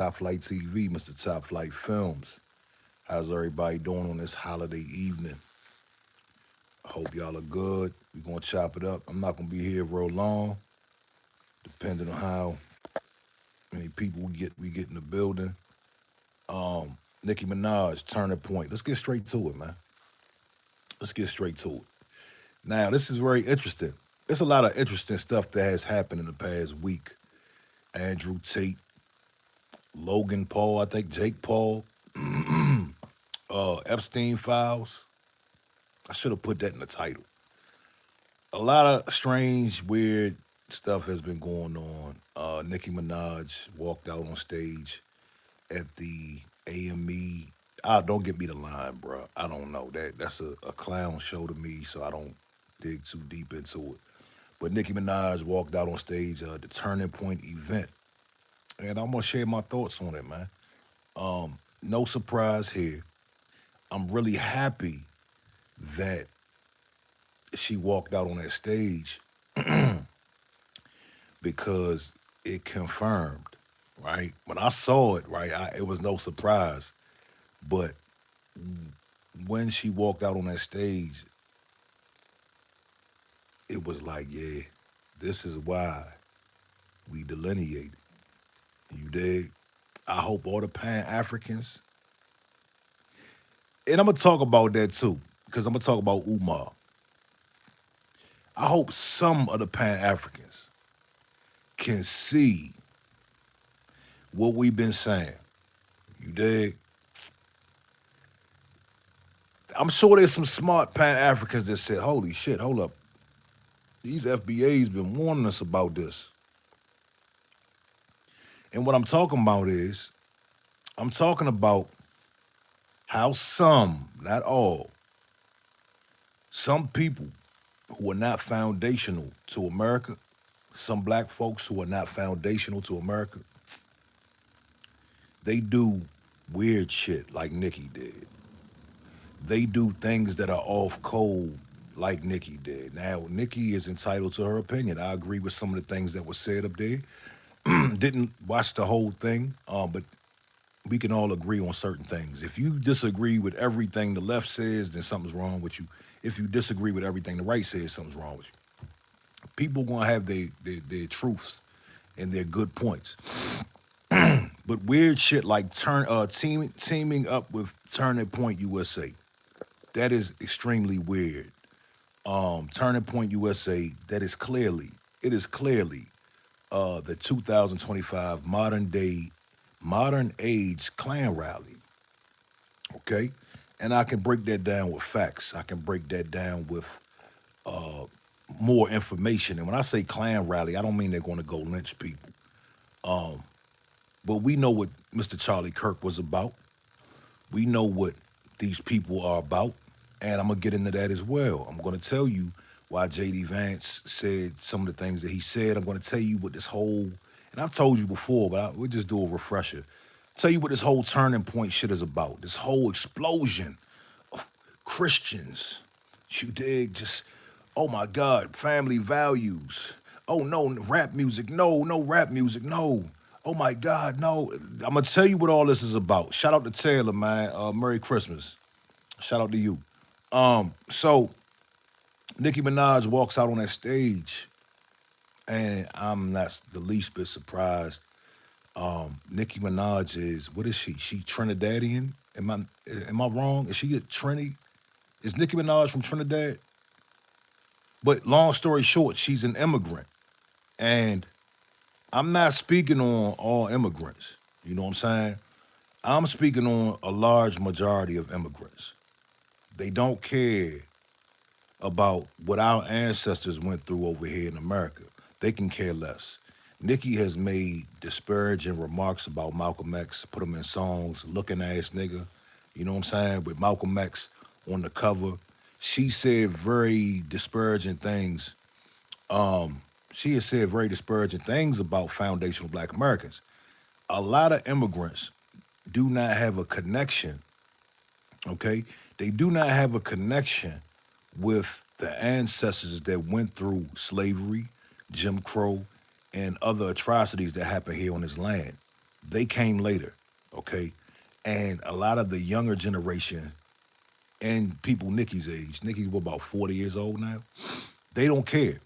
Top Flight TV, Mr. Top Flight Films. How's everybody doing on this holiday evening? I hope y'all are good. We're gonna chop it up. I'm not gonna be here real long, depending on how many people we get in the building. Nicki Minaj, Turning Point. Let's get straight to it, man. Let's get straight to it. Now, this is very interesting. There's a lot of interesting stuff that has happened in the past week. Andrew Tate, Logan Paul, I think Jake Paul, Epstein files. I should have put that in the title. A lot of strange, weird stuff has been going on. Nicki Minaj walked out on stage at the AME. Don't get me the line, bro. I don't know. That's a clown show to me, so I don't dig too deep into it. But Nicki Minaj walked out on stage at the Turning Point event, and I'm gonna share my thoughts on it, man. No surprise here. I'm really happy that she walked out on that stage because it confirmed, right? When I saw it, right, it was no surprise. But when she walked out on that stage, it was like, yeah, this is why we delineated. You dig? I hope all the Pan Africans, and I'm gonna talk about that too, because I'm gonna talk about Umar. I hope some of the Pan Africans can see what we've been saying. You dig? I'm sure there's some smart Pan Africans that said, holy shit, hold up. These FBA's been warning us about this. And what I'm talking about is, I'm talking about how some, not all, some people who are not foundational to America, some black folks who are not foundational to America, they do weird shit like Nicki did. They do things that are off code like Nicki did. Now, Nicki is entitled to her opinion. I agree with some of the things that were said up there. Didn't watch the whole thing, but we can all agree on certain things. If you disagree with everything the left says, then something's wrong with you. If you disagree with everything the right says, something's wrong with you. People gonna have their truths and their good points. But weird shit like teaming up with Turning Point USA, that is extremely weird. Turning Point USA, it is clearly the 2025 modern age Klan rally. Okay, and I can break that down with facts. I can break that down with uh, more information. And when I say Klan rally, I don't mean they're going to go lynch people. Um, but we know what Mr. Charlie Kirk was about. We know what these people are about, and I'm gonna get into that as well. I'm gonna tell you why J.D. Vance said some of the things that he said. I'm gonna tell you what this whole, and I've told you before, but we'll just do a refresher. Tell you what this whole Turning Point shit is about. This whole explosion of Christians, you dig? Just, oh my God, family values. Oh no, rap music. No, no rap music. No. Oh my God, no. I'm gonna tell you what all this is about. Shout out to Taylor, man. Merry Christmas. Shout out to you. So Nicki Minaj walks out on that stage, and I'm not the least bit surprised. Nicki Minaj is, what is she? She Trinidadian? Am I wrong? Is she a Trini? Is Nicki Minaj from Trinidad? But long story short, she's an immigrant, and I'm not speaking on all immigrants. You know what I'm saying? I'm speaking on a large majority of immigrants. They don't care about what our ancestors went through over here in America. They can care less. Nicki has made disparaging remarks about Malcolm X, put him in songs, looking ass nigga, you know what I'm saying, with Malcolm X on the cover. She said very disparaging things. She has said very disparaging things about foundational black Americans. A lot of immigrants do not have a connection, okay? They do not have a connection with the ancestors that went through slavery, Jim Crow, and other atrocities that happened here on this land. They came later, okay? And a lot of the younger generation and people Nicki's age, Nicki's about 40 years old now, they don't care.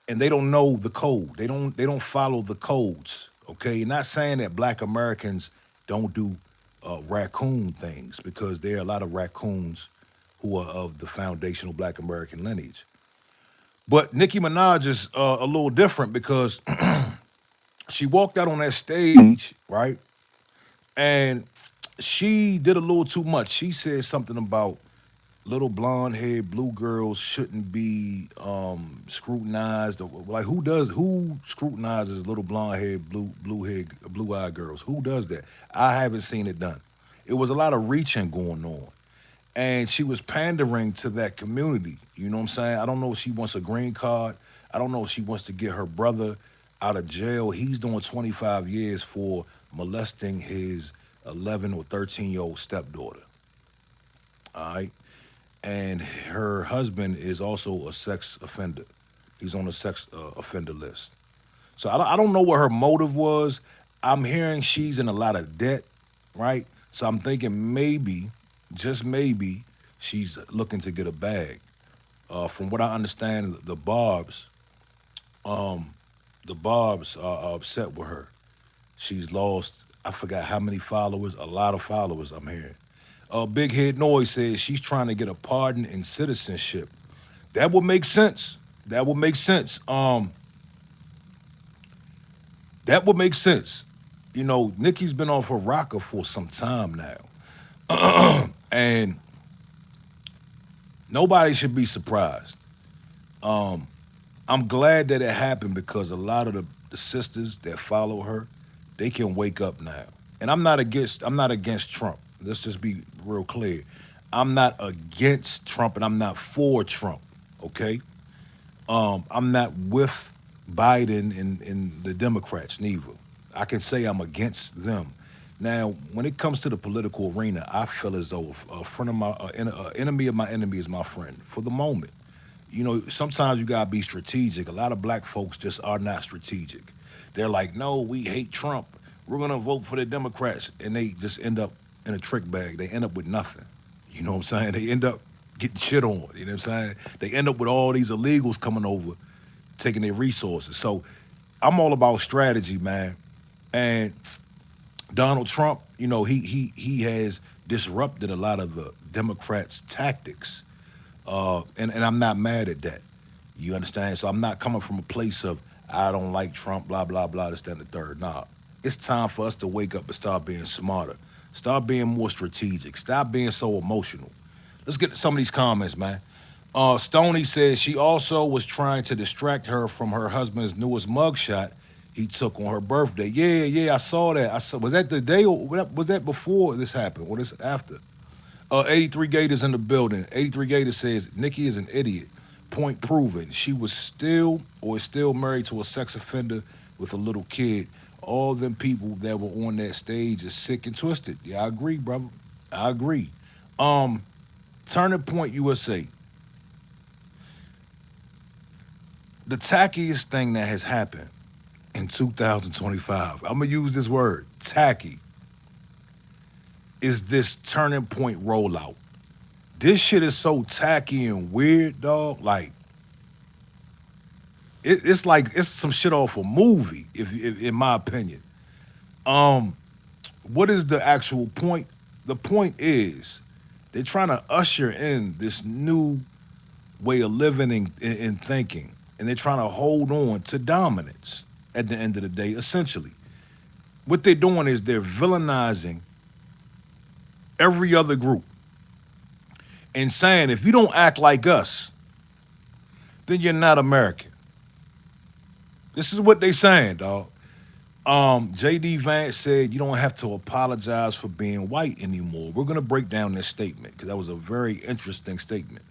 And they don't know the code. They don't follow the codes. Okay. Not saying that black Americans don't do raccoon things, because there are a lot of raccoons who are of the foundational black American lineage. But Nicki Minaj is a little different because she walked out on that stage, right? And she did a little too much. She said something about little blonde haired blue girls shouldn't be scrutinized. Like, who scrutinizes little blonde haired blue eyed girls? Who does that? I haven't seen it done. It was a lot of reaching going on. And she was pandering to that community. You know what I'm saying? I don't know if she wants a green card. I don't know if she wants to get her brother out of jail. He's doing 25 years for molesting his 11 or 13-year-old stepdaughter. All right. And her husband is also a sex offender. He's on the sex offender list. So I don't know what her motive was. I'm hearing she's in a lot of debt, right? So I'm thinking maybe, just maybe, she's looking to get a bag. From what I understand, the Barb's are upset with her. She's lost, I forgot how many followers, a lot of followers I'm hearing. Big Head Noise says she's trying to get a pardon and citizenship. That would make sense. That would make sense. That would make sense. You know, Nikki's been off her rocker for some time now. And nobody should be surprised. I'm glad that it happened because a lot of the sisters that follow her, they can wake up now. And I'm not against Trump. Let's just be real clear. I'm not against Trump and I'm not for Trump. Okay? I'm not with Biden and the Democrats neither. I can say I'm against them. Now, when it comes to the political arena, I feel as though a friend of enemy of my enemy is my friend for the moment. You know, sometimes you gotta be strategic. A lot of black folks just are not strategic. They're like, no, we hate Trump. We're gonna vote for the Democrats, and they just end up in a trick bag. They end up with nothing. You know what I'm saying? They end up getting shit on. You know what I'm saying? They end up with all these illegals coming over, taking their resources. So I'm all about strategy, man. And Donald Trump, you know, he has disrupted a lot of the Democrats' tactics, and I'm not mad at that. You understand? So I'm not coming from a place of I don't like Trump, blah blah blah, this, that, and the third. Nah, it's time for us to wake up and start being smarter, start being more strategic, stop being so emotional. Let's get to some of these comments, man. Stoney says she also was trying to distract her from her husband's newest mugshot he took on her birthday. Yeah, yeah, I saw that. I saw. Was that the day or was that before this happened? Or this after? 83 Gators in the building. 83 Gators says Nikki is an idiot. Point proven. She was still or is still married to a sex offender with a little kid. All them people that were on that stage is sick and twisted. Yeah, I agree, brother. I agree. Um, Turning Point USA. The tackiest thing that has happened in 2025, I'm gonna use this word, tacky, is this Turning Point rollout. This shit is so tacky and weird, dog. Like it's like it's some shit off a movie, if in my opinion. Um, what is the actual point? The point is they're trying to usher in this new way of living and thinking, and they're trying to hold on to dominance at the end of the day, essentially. What they're doing is they're villainizing every other group and saying, if you don't act like us, then you're not American. This is what they saying, dog. JD Vance said you don't have to apologize for being white anymore. We're gonna break down this statement because that was a very interesting statement.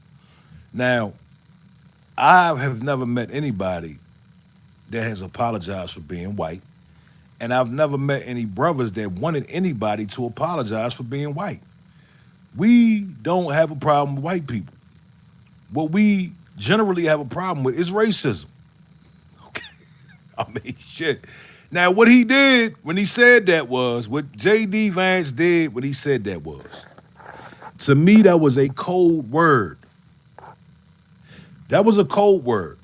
Now, I have never met anybody that has apologized for being white, and I've never met any brothers that wanted anybody to apologize for being white. We don't have a problem with white people. What we generally have a problem with is racism. Okay, I mean, shit. Now, what he did when he said that was, what J.D. Vance did when he said that was, to me, that was a cold word. That was a cold word.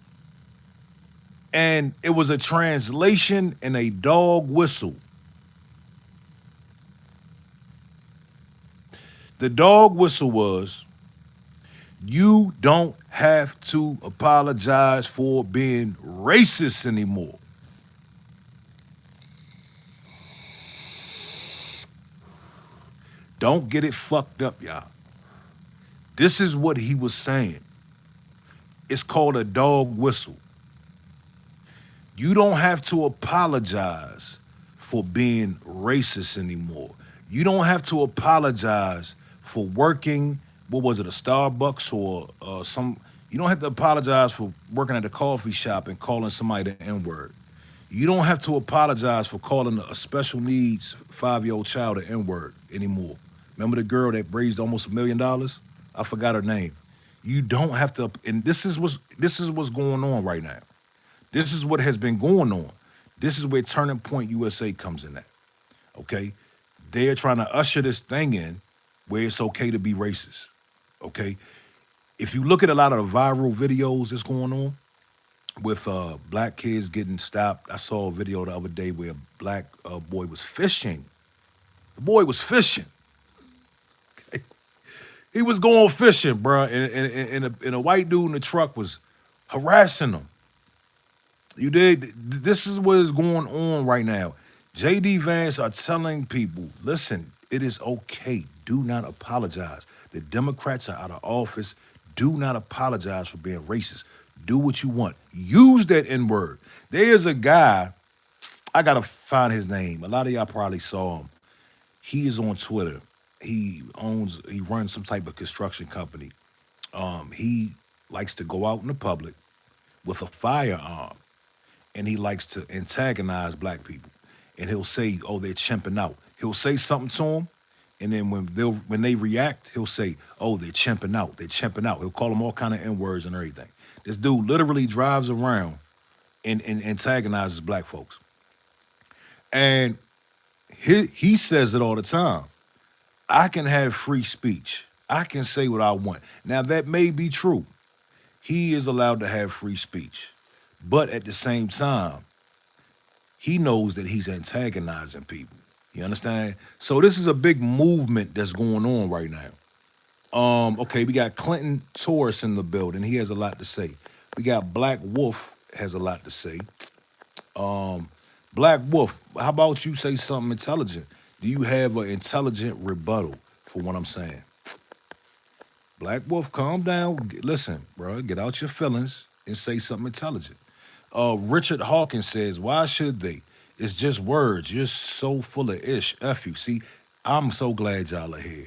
And it was a translation and a dog whistle. The dog whistle was, you don't have to apologize for being racist anymore. Don't get it fucked up, y'all. This is what he was saying. It's called a dog whistle. You don't have to apologize for being racist anymore. You don't have to apologize for working, what was it, a Starbucks or some, you don't have to apologize for working at a coffee shop and calling somebody the N word. You don't have to apologize for calling a special needs 5-year-old child the N word anymore. Remember the girl that raised almost $1 million? I forgot her name. You don't have to, and this is what's going on right now. This is what has been going on. This is where Turning Point USA comes in at. Okay? They're trying to usher this thing in where it's okay to be racist. Okay? If you look at a lot of the viral videos that's going on with black kids getting stopped, I saw a video the other day where a black boy was fishing. The boy was fishing. Okay? He was going fishing, bro, and a white dude in the truck was harassing him. You did. This is what is going on right now. JD Vance are telling people, listen, it is okay. Do not apologize. The Democrats are out of office. Do not apologize for being racist. Do what you want. Use that N word. There's a guy, I gotta find his name. A lot of y'all probably saw him. He is on Twitter. He runs some type of construction company. He likes to go out in the public with a firearm, and he likes to antagonize black people. And he'll say, "Oh, they're chimping out." He'll say something to them, and then when they react, he'll say, "Oh, they're chimping out. They're chimping out." He'll call them all kind of N words and everything. This dude literally drives around and antagonizes black folks, and he says it all the time. I can have free speech. I can say what I want. Now that may be true. He is allowed to have free speech, but at the same time, he knows that he's antagonizing people. You understand? So this is a big movement that's going on right now. Okay, we got Clinton Taurus in the building. He has a lot to say. We got Black Wolf has a lot to say. Black Wolf, how about you say something intelligent? Do you have an intelligent rebuttal for what I'm saying? Black Wolf, calm down. Listen, bro, get out your feelings and say something intelligent. Richard Hawkins says, why should they? It's just words. You're so full of ish. F you. See, I'm so glad y'all are here.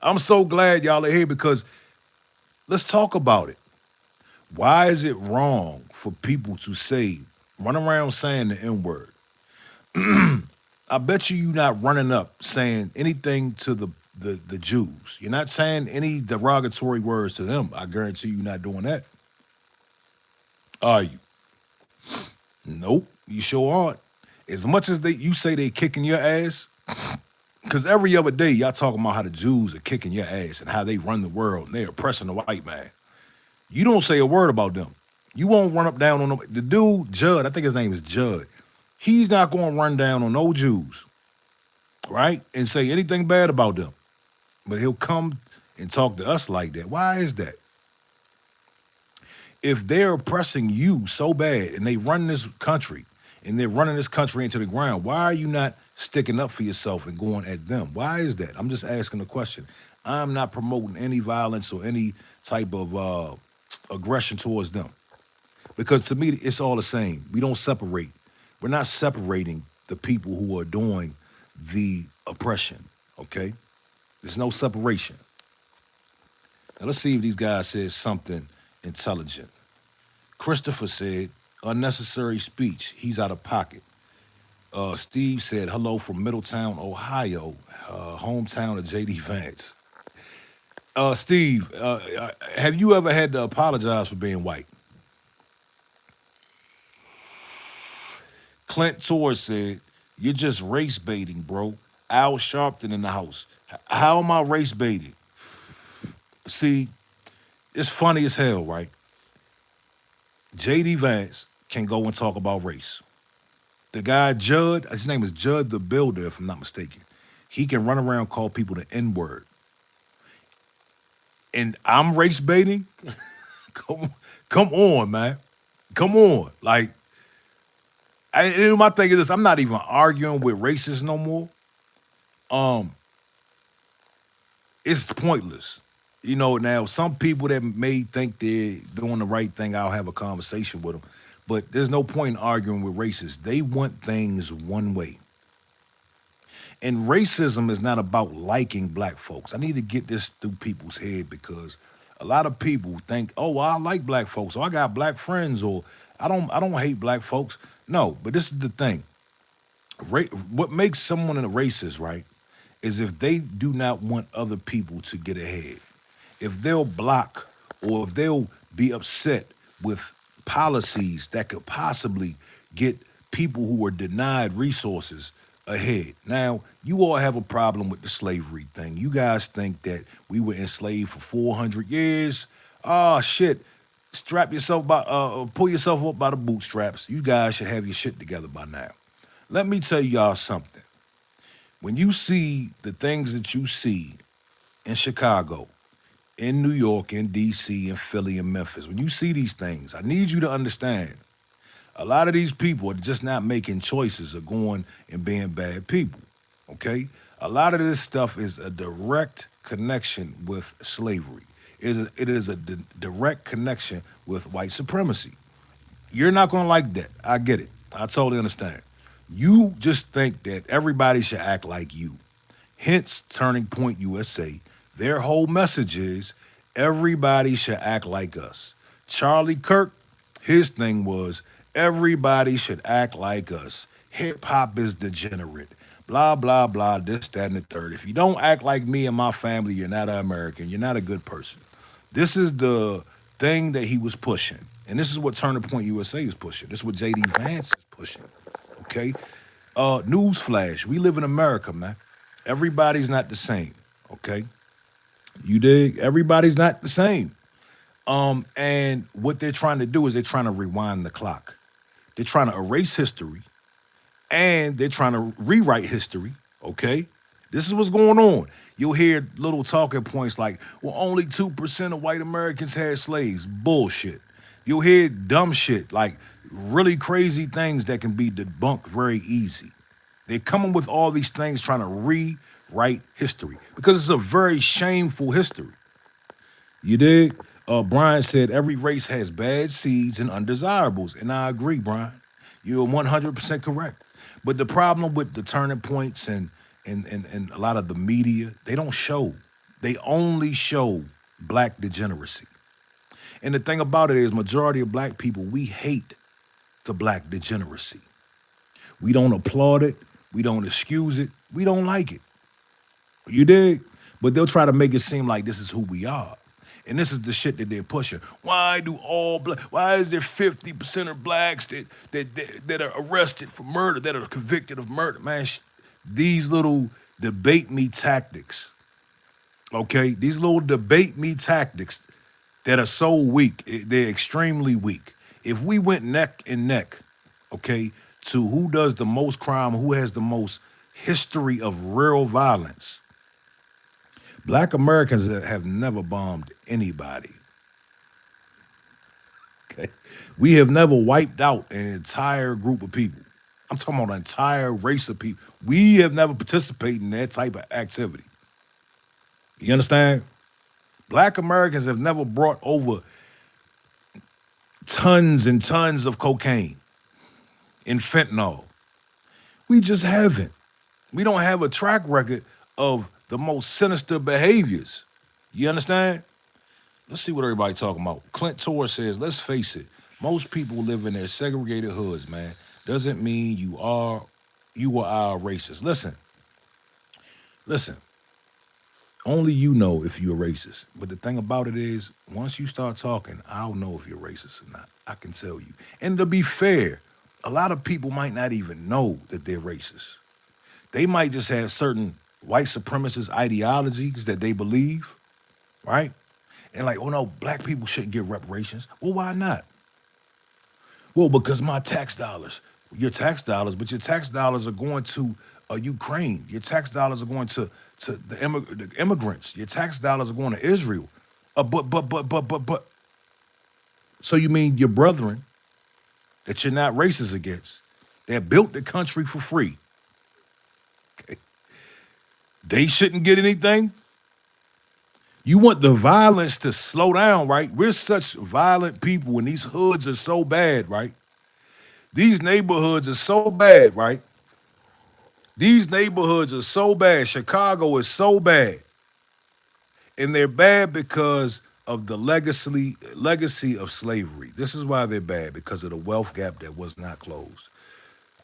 I'm so glad y'all are here because let's talk about it. Why is it wrong for people to run around saying the N word? I bet you're not running up saying anything to the Jews. You're not saying any derogatory words to them. I guarantee you're not doing that. Are you? Nope, you sure aren't. As much as you say they kicking your ass, because every other day y'all talking about how the Jews are kicking your ass and how they run the world and they're oppressing the white man. You don't say a word about them. You won't run up down on them. The dude, Judd, I think his name is Judd. He's not going to run down on no Jews, right? And say anything bad about them. But he'll come and talk to us like that. Why is that? If they're oppressing you so bad and they run this country and they're running this country into the ground, why are you not sticking up for yourself and going at them? Why is that? I'm just asking a question. I'm not promoting any violence or any type of aggression towards them. Because to me, it's all the same. We don't separate. We're not separating the people who are doing the oppression, okay? There's no separation. Now let's see if these guys said something intelligent. Christopher said, unnecessary speech. He's out of pocket. Steve said, hello from Middletown, Ohio, hometown of J.D. Vance. Steve, have you ever had to apologize for being white? Clint Torres said, "You're just race baiting, bro." Al Sharpton in the house. How am I race baiting? See, it's funny as hell, right? JD Vance can go and talk about race. The guy Judd, his name is Judd the Builder, if I'm not mistaken. He can run around call people the N word, and I'm race baiting. come, come on, man. Come on. Like, my thing is this: I'm not even arguing with racists no more. Um, it's pointless. Now some people that may think they're doing the right thing, I'll have a conversation with them. But there's no point in arguing with racists. They want things one way. And racism is not about liking black folks. I need to get this through people's head because a lot of people think, oh, well, I like black folks, or I got black friends, or I don't hate black folks. No, but this is the thing. What makes someone a racist, right, is if they do not want other people to get ahead. If they'll block or if they'll be upset with policies that could possibly get people who are denied resources ahead. Now, you all have a problem with the slavery thing. You guys think that we were enslaved for 400 years. Oh, shit. Pull yourself up by the bootstraps. You guys should have your shit together by now. Let me tell y'all something. When you see the things that you see in Chicago, in New York, in DC, in Philly, and Memphis, when you see these things, I need you to understand a lot of these people are just not making choices or going and being bad people, okay? A lot of this stuff is a direct connection with slavery. It is a direct connection with white supremacy. You're not going to like that. I get it. I totally understand. You just think that everybody should act like you. Hence, Turning Point USA, their whole message is everybody should act like us. Charlie Kirk, his thing was everybody should act like us. Hip hop is degenerate. Blah, blah, blah, this, that, and the third. If you don't act like me and my family, you're not an American. You're not a good person. This is the thing that he was pushing. And this is what Turning Point USA is pushing. This is what JD Vance is pushing. Okay? Newsflash. We live in America, man. Everybody's not the same. Okay? You dig? Everybody's not the same. And what they're trying to do is they're trying to rewind the clock. They're trying to erase history and they're trying to rewrite history. Okay? This is what's going on. You'll hear little talking points like, well, only 2% of white Americans had slaves. Bullshit. You'll hear dumb shit like really crazy things that can be debunked very easy. They're coming with all these things trying to rewrite history because it's a very shameful history. You dig? Brian said every race has bad seeds and undesirables. And I agree, Brian. You're 100% correct. But the problem with the turning points and a lot of the media, they don't show. They only show black degeneracy. And the thing about it is majority of black people, we hate the black degeneracy. We don't applaud it. We don't excuse it. We don't like it. You dig? But they'll try to make it seem like this is who we are. And this is the shit that they're pushing. Why is there 50% of blacks that are arrested for murder, that are convicted of murder? Man, these little debate me tactics, okay? These little debate me tactics that are so weak, they're extremely weak. If we went neck and neck, okay, to who does the most crime, who has the most history of real violence, black Americans have never bombed anybody. Okay. We have never wiped out an entire group of people. I'm talking about an entire race of people. We have never participated in that type of activity. You understand? Black Americans have never brought over tons and tons of cocaine and fentanyl. We just haven't. We don't have a track record of the most sinister behaviors. You understand? Let's see what everybody talking about. Clint Torres says, let's face it, most people live in their segregated hoods, man. Doesn't mean you are racist. Listen. Only you know if you're racist. But the thing about it is, once you start talking, I'll know if you're racist or not. I can tell you. And to be fair, A lot of people might not even know that they're racist. They might just have certain white supremacist ideologies that they believe, right? And like, oh no, black people shouldn't get reparations. Well, why not? Well, because my tax dollars, your tax dollars, but your tax dollars are going to Ukraine. Your tax dollars are going to the immigrants. Your tax dollars are going to Israel. But. So you mean your brethren that you're not racist against, that built the country for free, okay, they shouldn't get anything? You want the violence to slow down, right? We're such violent people, and these hoods are so bad, right? These neighborhoods are so bad, right? These neighborhoods are so bad. Chicago is so bad. And they're bad because of the legacy of slavery. This is why they're bad, because of the wealth gap that was not closed.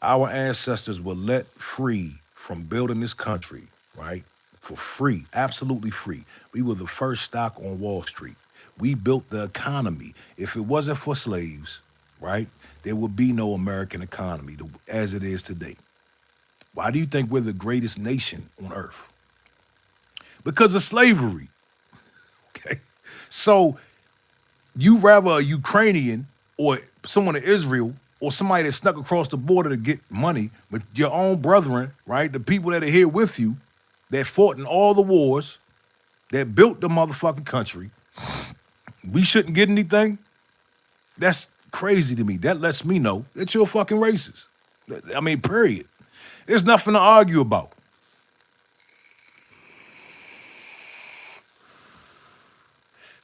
Our ancestors were let free from building this country, right? For free, absolutely free. We were the first stock on Wall Street. We built the economy. If it wasn't for slaves, right, there would be no American economy as it is today. Why do you think we're the greatest nation on earth? Because of slavery. Okay. So you rather a Ukrainian or someone in Israel or somebody that snuck across the border to get money, but your own brethren, right? The people that are here with you, that fought in all the wars, that built the motherfucking country, we shouldn't get anything? That's crazy to me. That lets me know that you're a fucking racist. I mean, period. There's nothing to argue about.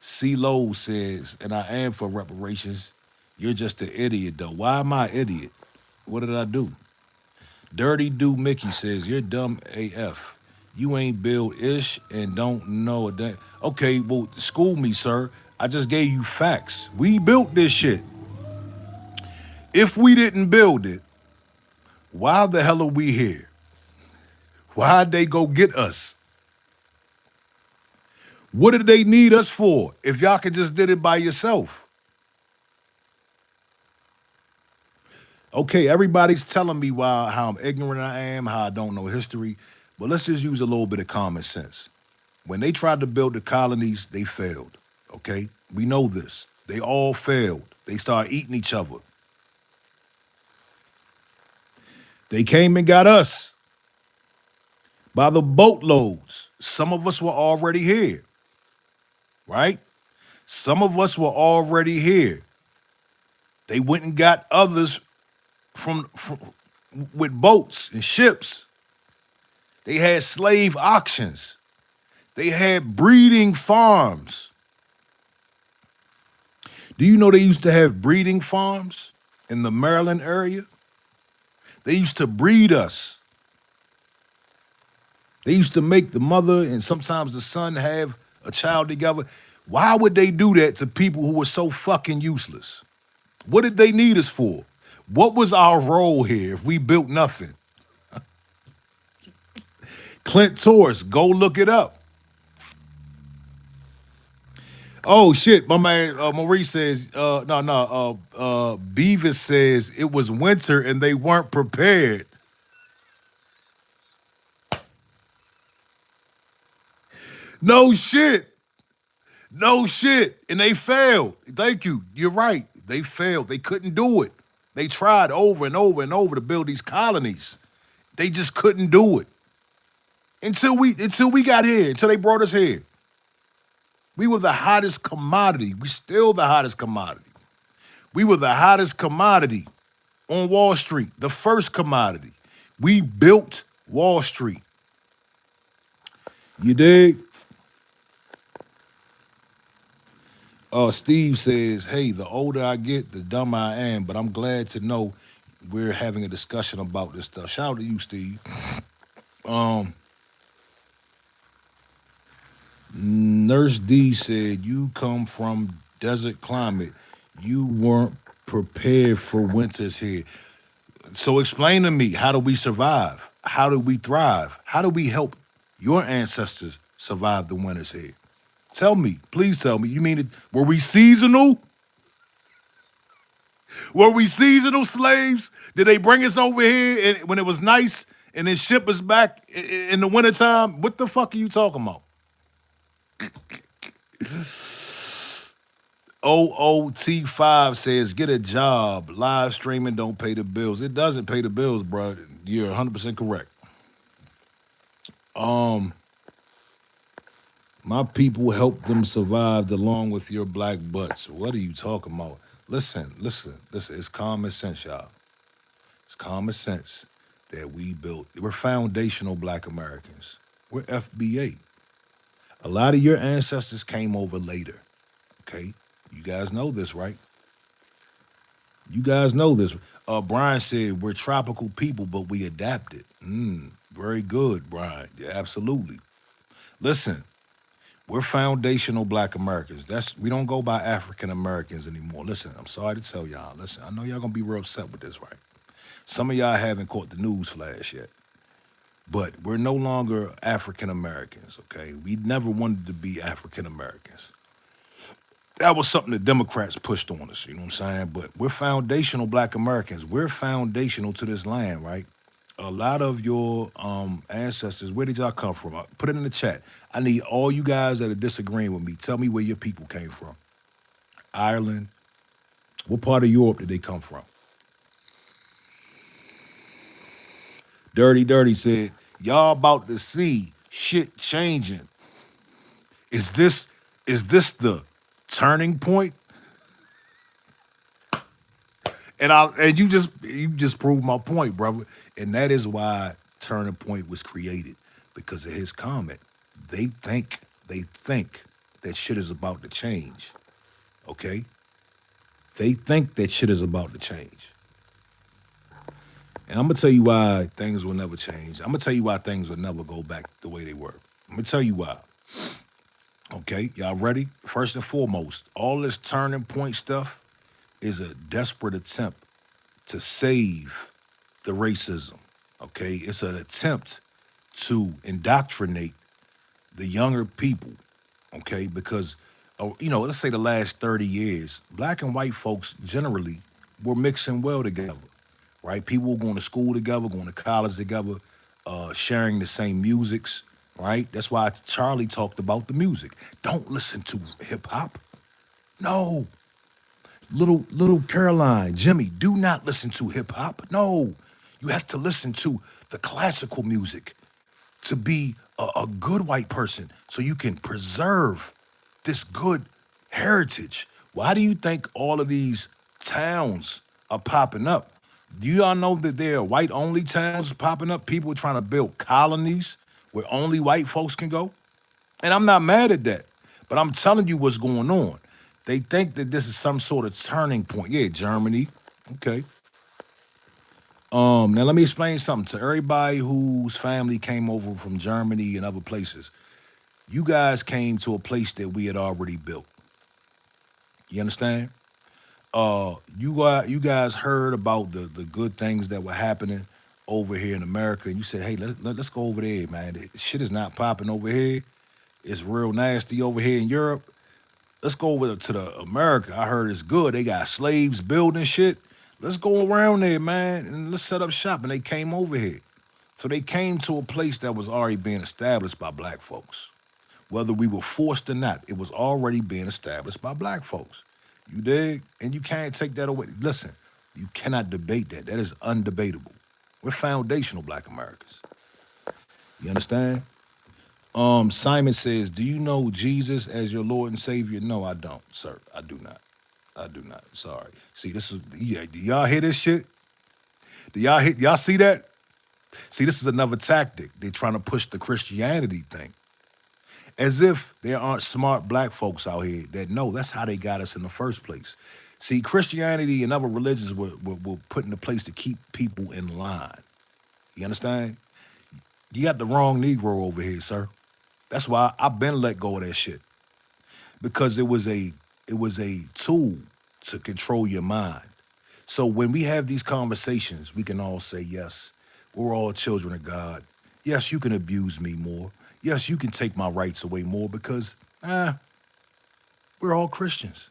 C-Lo says, and I am for reparations. You're just an idiot, though. Why am I an idiot? What did I do? Dirty Do Mickey says, you're dumb AF. You ain't build ish and don't know a damn. Okay, well, school me, sir. I just gave you facts. We built this shit. If we didn't build it, why the hell are we here? Why'd they go get us? What did they need us for if y'all could just did it by yourself? Okay, everybody's telling me how I'm ignorant I am, how I don't know history, but let's just use a little bit of common sense. When they tried to build the colonies, they failed. Okay, we know this. They all failed. They started eating each other. They came and got us by the boatloads. Some of us were already here, right? Some of us were already here. They went and got others from with boats and ships. They had slave auctions. They had breeding farms. Do you know they used to have breeding farms in the Maryland area? They used to breed us. They used to make the mother and sometimes the son have a child together. Why would they do that to people who were so fucking useless? What did they need us for? What was our role here if we built nothing? Clint Torres, go look it up. Oh shit, my man Maurice says, Beavis says it was winter and they weren't prepared. No shit. No shit. And they failed. Thank you. You're right. They failed. They couldn't do it. They tried over and over and over to build these colonies. They just couldn't do it. Until we got here, until they brought us here. We were the hottest commodity. We still the hottest commodity. We were the hottest commodity on Wall Street, the first commodity. We built Wall Street. You dig? Steve says, hey, the older I get, the dumber I am, but I'm glad to know we're having a discussion about this stuff. Shout out to you, Steve. Nurse D said, you come from desert climate. You weren't prepared for winters here. So explain to me, how do we survive? How do we thrive? How do we help your ancestors survive the winters here? Tell me, please tell me. You mean were we seasonal? Were we seasonal slaves? Did they bring us over here when it was nice and then ship us back in the wintertime? What the fuck are you talking about? OOT5 says, get a job. Live streaming don't pay the bills. It doesn't pay the bills, bro. You're 100% correct. Um, my people help them survive along with your black butts. What are you talking about? Listen. It's common sense, y'all. It's common sense that we built. We're foundational black Americans. We're FBA. A lot of your ancestors came over later. Okay? You guys know this, right? You guys know this. Brian said we're tropical people, but we adapted. Very good, Brian. Yeah, absolutely. Listen, we're foundational black Americans. We don't go by African Americans anymore. Listen, I'm sorry to tell y'all. Listen, I know y'all gonna be real upset with this, right? Some of y'all haven't caught the news flash yet. But we're no longer African Americans, okay? We never wanted to be African Americans. That was something the Democrats pushed on us, you know what I'm saying? But we're foundational black Americans. We're foundational to this land, right? A lot of your ancestors, where did y'all come from? Put it in the chat. I need all you guys that are disagreeing with me. Tell me where your people came from. Ireland. What part of Europe did they come from? Dirty said, y'all about to see shit changing. Is this the turning point? And you just proved my point, brother. And that is why Turning Point was created, because of his comment. They think that shit is about to change. Okay? They think that shit is about to change. And I'm gonna tell you why things will never change. I'm gonna tell you why things will never go back the way they were. I'm gonna tell you why. Okay, y'all ready? First and foremost, all this Turning Point stuff is a desperate attempt to save the racism. Okay, it's an attempt to indoctrinate the younger people. Okay, because let's say the last 30 years, black and white folks generally were mixing well together, right? People were going to school together, going to college together, sharing the same musics, right? That's why Charlie talked about the music. Don't listen to hip hop. No. Little Caroline, Jimmy, do not listen to hip hop. No. You have to listen to the classical music to be a good white person so you can preserve this good heritage. Why do you think all of these towns are popping up? Do y'all know that there are white only towns popping up? People trying to build colonies where only white folks can go? And I'm not mad at that, but I'm telling you what's going on. They think that this is some sort of turning point. Yeah, Germany. Okay. Now let me explain something to everybody whose family came over from Germany and other places. You guys came to a place that we had already built. You understand? You guys heard about the good things that were happening over here in America, and you said, hey, let's go over there, man. Shit is not popping over here. It's real nasty over here in Europe. Let's go over to the America. I heard it's good. They got slaves building shit. Let's go around there, man, and let's set up shop. And they came over here. So they came to a place that was already being established by black folks. Whether we were forced or not, it was already being established by black folks. You dig? And you can't take that away. Listen, you cannot debate that. That is undebatable. We're foundational black Americans. You understand? Simon says, do you know Jesus as your Lord and Savior? No, I don't, sir. I do not. I do not. Sorry. See, this is, yeah, do y'all hear this shit? Y'all see that? See, this is another tactic. They're trying to push the Christianity thing. As if there aren't smart black folks out here that know that's how they got us in the first place. See, Christianity and other religions were put into place to keep people in line. You understand? You got the wrong Negro over here, sir. That's why I've been let go of that shit. Because it was a tool to control your mind. So when we have these conversations, we can all say, yes, we're all children of God. Yes, you can abuse me more. Yes, you can take my rights away more because, we're all Christians.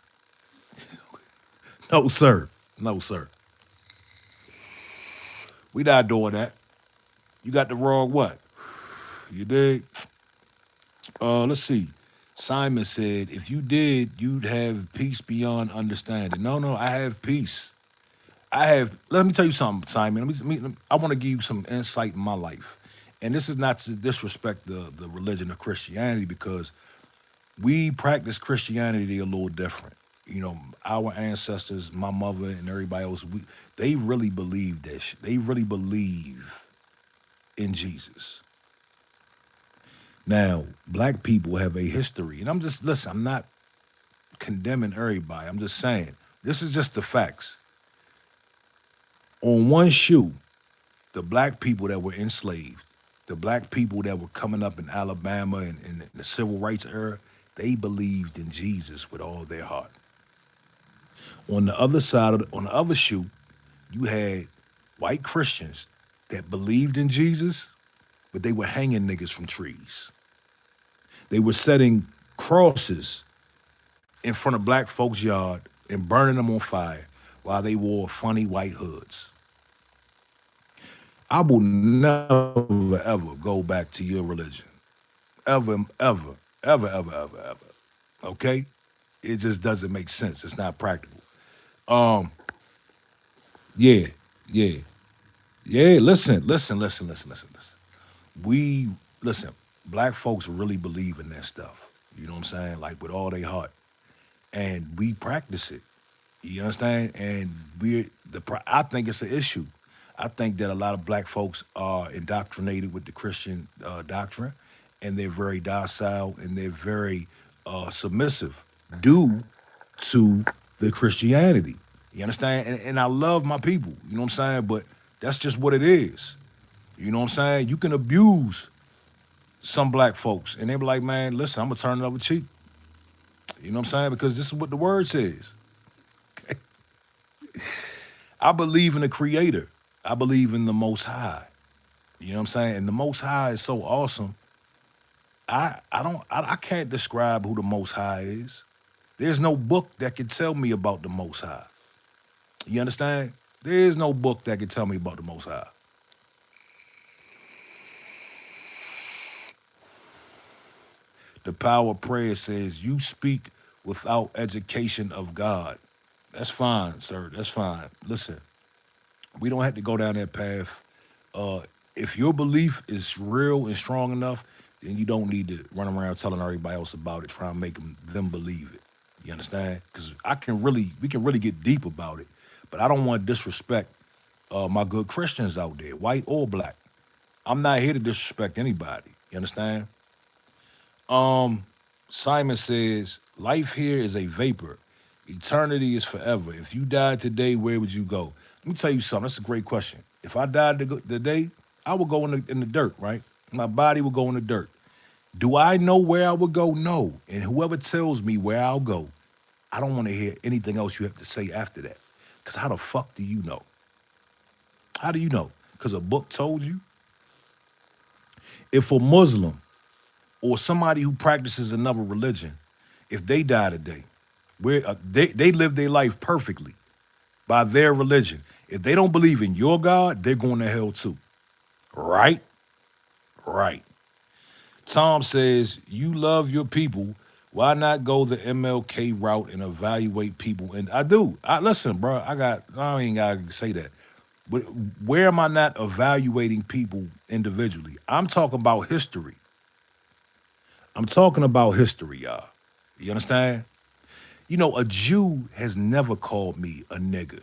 No, sir. No, sir. We not doing that. You got the wrong what? You dig? Let's see. Simon said, if you did, you'd have peace beyond understanding. No, no, I have peace. I have. Let me tell you something, Simon. I want to give you some insight in my life, and this is not to disrespect the religion of Christianity because we practice Christianity a little different. You know, our ancestors, my mother, and everybody else, they really believe that shit. They really believe in Jesus. Now, black people have a history, and I'm just listen. I'm not condemning everybody. I'm just saying this is just the facts. On one shoe, the black people that were enslaved, the black people that were coming up in Alabama and in the civil rights era, they believed in Jesus with all their heart. On the other side on the other shoe, you had white Christians that believed in Jesus, but they were hanging niggas from trees. They were setting crosses in front of black folks' yard and burning them on fire while they wore funny white hoods. I will never ever go back to your religion. Ever, ever, ever, ever, ever, ever. Okay? It just doesn't make sense. It's not practical. Um, yeah, yeah, yeah. Listen. We listen, black folks really believe in that stuff. You know what I'm saying? Like with all their heart. And we practice it. You understand? And I think it's an issue. I think that a lot of black folks are indoctrinated with the Christian doctrine, and they're very docile and they're very submissive due to the Christianity. You understand? And I love my people. You know what I'm saying? But that's just what it is. You know what I'm saying? You can abuse some black folks, and they be like, man, listen, I'm gonna turn the other cheek. You know what I'm saying? Because this is what the word says. Okay? I believe in the creator. I believe in the most high. You know what I'm saying? And the most high is so awesome. I can't describe who the most high is. There's no book that can tell me about the most high. You understand? There is no book that can tell me about the most high. The power of prayer says you speak without education of God. That's fine, sir. That's fine. Listen, we don't have to go down that path. Uh, if your belief is real and strong enough, then you don't need to run around telling everybody else about it, trying to make them believe it. You understand? Because we can really get deep about it. But I don't want to disrespect my good Christians out there, white or black. I'm not here to disrespect anybody. You understand? Um, Simon says, life here is a vapor. Eternity is forever. If you died today, where would you go? Let me tell you something. That's a great question. If I died today, I would go in the dirt, right? My body would go in the dirt. Do I know where I would go? No. And whoever tells me where I'll go, I don't want to hear anything else you have to say after that. Because how the fuck do you know? How do you know? Because a book told you? If a Muslim or somebody who practices another religion, if they die today, where they live their life perfectly by their religion. If they don't believe in your God, they're going to hell too. Right? Right. Tom says, you love your people. Why not go the MLK route and evaluate people? And I do. Listen, bro, I ain't got to say that. But where am I not evaluating people individually? I'm talking about history. I'm talking about history, y'all. You understand? You know, a Jew has never called me a nigga.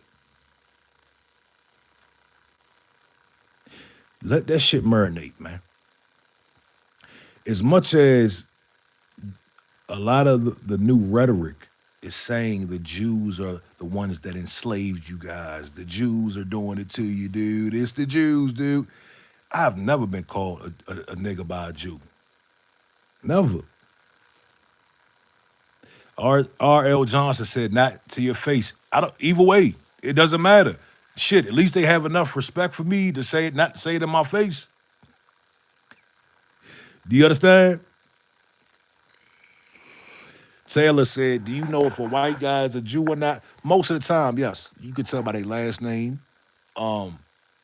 Let that shit marinate, man. As much as a lot of the new rhetoric is saying the Jews are the ones that enslaved you guys. The Jews are doing it to you, dude. It's the Jews, dude. I've never been called a nigga by a Jew. Never. R.L. Johnson said, not to your face. I don't, either way, it doesn't matter. Shit, at least they have enough respect for me to say it, not to say it in my face. Do you understand? Taylor said, "Do you know if a white guy is a Jew or not?" Most of the time, yes. You could tell by their last name. Um,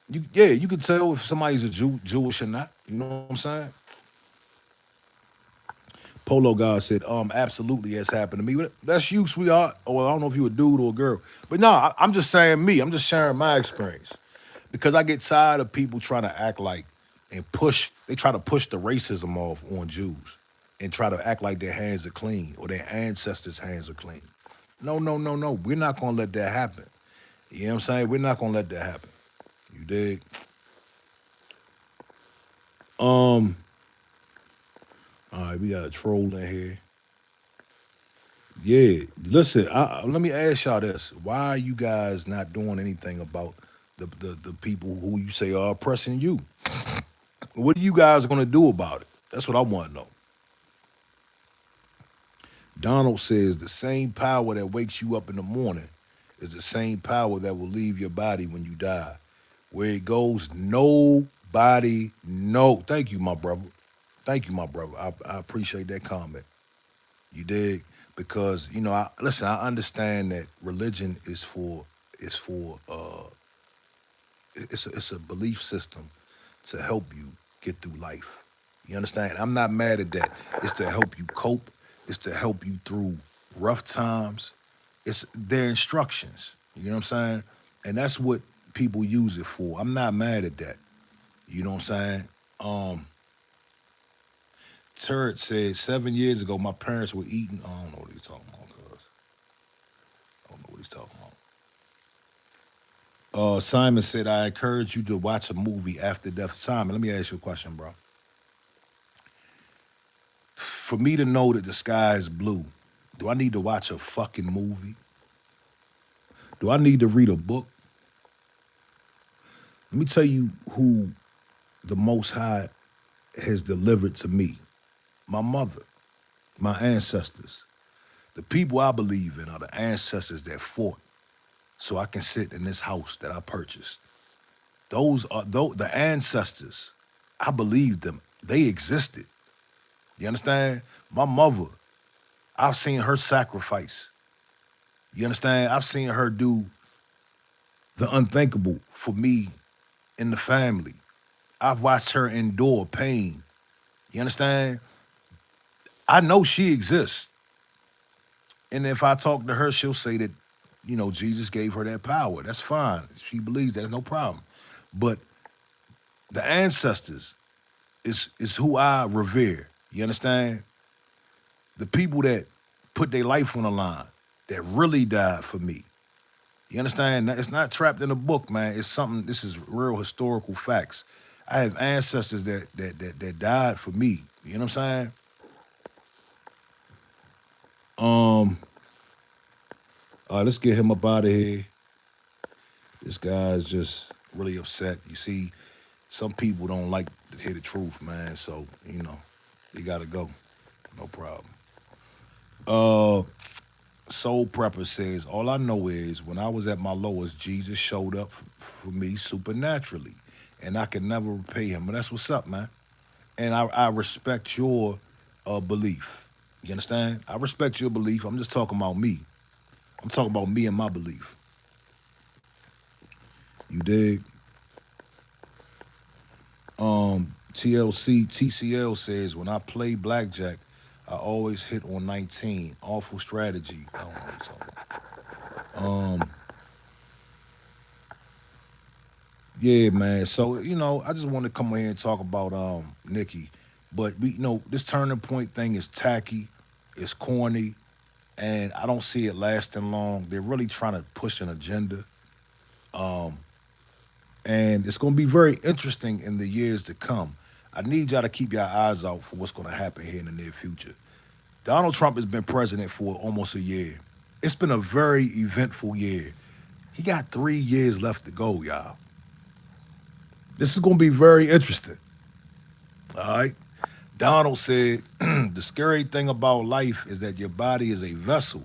yeah, you could tell if somebody's a Jewish or not. You know what I'm saying? Polo God said, absolutely has happened to me. But that's you, sweetheart. Or I don't know if you a dude or a girl. But no, I'm just saying me. I'm just sharing my experience. Because I get tired of people trying to act like and push, they try to push the racism off on Jews and try to act like their hands are clean or their ancestors' hands are clean. No, no, no, no. We're not gonna let that happen. You know what I'm saying? We're not gonna let that happen. You dig? Um, all right, we got a troll in here. Yeah, listen. Let me ask y'all this: why are you guys not doing anything about the people who you say are oppressing you? What are you guys gonna do about it? That's what I want to know. Donald says the same power that wakes you up in the morning is the same power that will leave your body when you die. Where it goes, nobody know. Thank you, my brother. Thank you, my brother. I appreciate that comment. You dig? Because listen. I understand that religion is for it's a belief system to help you get through life. You understand? I'm not mad at that. It's to help you cope. It's to help you through rough times. It's their instructions. You know what I'm saying? And that's what people use it for. I'm not mad at that. You know what I'm saying? Um, Turret said 7 years ago my parents were eating. I don't know what he's talking about, cuz. I don't know what he's talking about. Simon said, I encourage you to watch a movie after death. Simon, let me ask you a question, bro. For me to know that the sky is blue, do I need to watch a fucking movie? Do I need to read a book? Let me tell you who the Most High has delivered to me. My mother, my ancestors. The people I believe in are the ancestors that fought so I can sit in this house that I purchased. Those are the ancestors. I believe them. They existed. You understand? My mother, I've seen her sacrifice. You understand? I've seen her do the unthinkable for me and the family. I've watched her endure pain. You understand? I know she exists. And if I talk to her, she'll say that, Jesus gave her that power. That's fine. She believes that, no problem. But the ancestors is who I revere. You understand? The people that put their life on the line, that really died for me. You understand? It's not trapped in a book, man. It's something. This is real historical facts. I have ancestors that died for me. You know what I'm saying? Um, all right, let's get him up out of here. This guy's just really upset. You see, some people don't like to hear the truth, man. So they gotta go. No problem. Uh, Soul Prepper says, all I know is when I was at my lowest, Jesus showed up for me supernaturally, and I can never repay him. But that's what's up, man. And I respect your belief. You understand? I respect your belief. I'm just talking about me. I'm talking about me and my belief. You dig? TCL says, when I play blackjack, I always hit on 19. Awful strategy. I don't know what you're talking about. Yeah, man. So, I just want to come here and talk about Nicki. But this turning point thing is tacky, it's corny, and I don't see it lasting long. They're really trying to push an agenda. Um, and it's gonna be very interesting in the years to come. I need y'all to keep your eyes out for what's gonna happen here in the near future. Donald Trump has been president for almost a year. It's been a very eventful year. He got 3 years left to go, y'all. This is gonna be very interesting. All right. Donald said, the scary thing about life is that your body is a vessel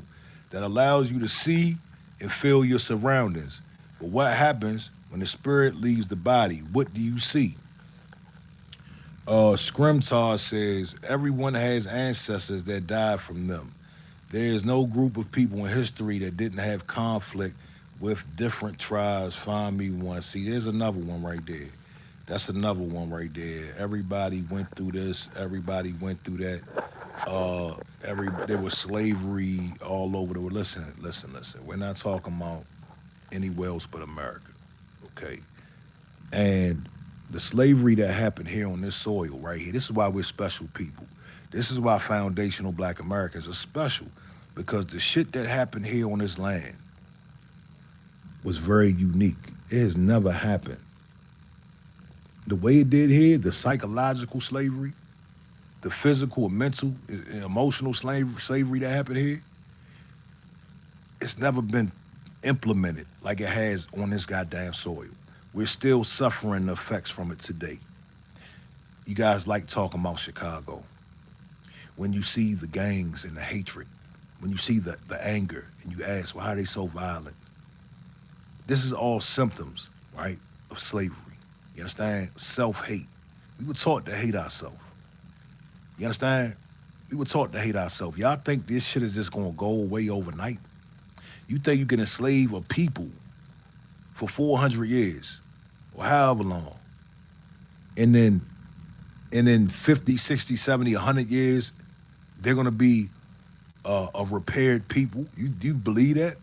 that allows you to see and feel your surroundings. But what happens when the spirit leaves the body? What do you see? Scrimtar says, everyone has ancestors that died from them. There is no group of people in history that didn't have conflict with different tribes. Find me one. See, there's another one right there. That's another one right there. Everybody went through this. Everybody went through that. Every there was slavery all over the world. Listen, listen, listen. We're not talking about anywhere else but America. Okay. And the slavery that happened here on this soil right here, this is why we're special people. This is why foundational black Americans are special. Because the shit that happened here on this land was very unique. It has never happened. The way it did here, the psychological slavery, the physical and mental and emotional slavery that happened here, it's never been implemented like it has on this goddamn soil. We're still suffering the effects from it today. You guys like talking about Chicago. When you see the gangs and the hatred, when you see the anger and you ask, why are they so violent? This is all symptoms, right, of slavery. You understand? Self-hate. We were taught to hate ourselves. You understand? We were taught to hate ourselves. Y'all think this shit is just gonna go away overnight? You think you can enslave a people for 400 years or however long, and then 50, 60, 70, 100 years, they're gonna be a repaired people? You believe that?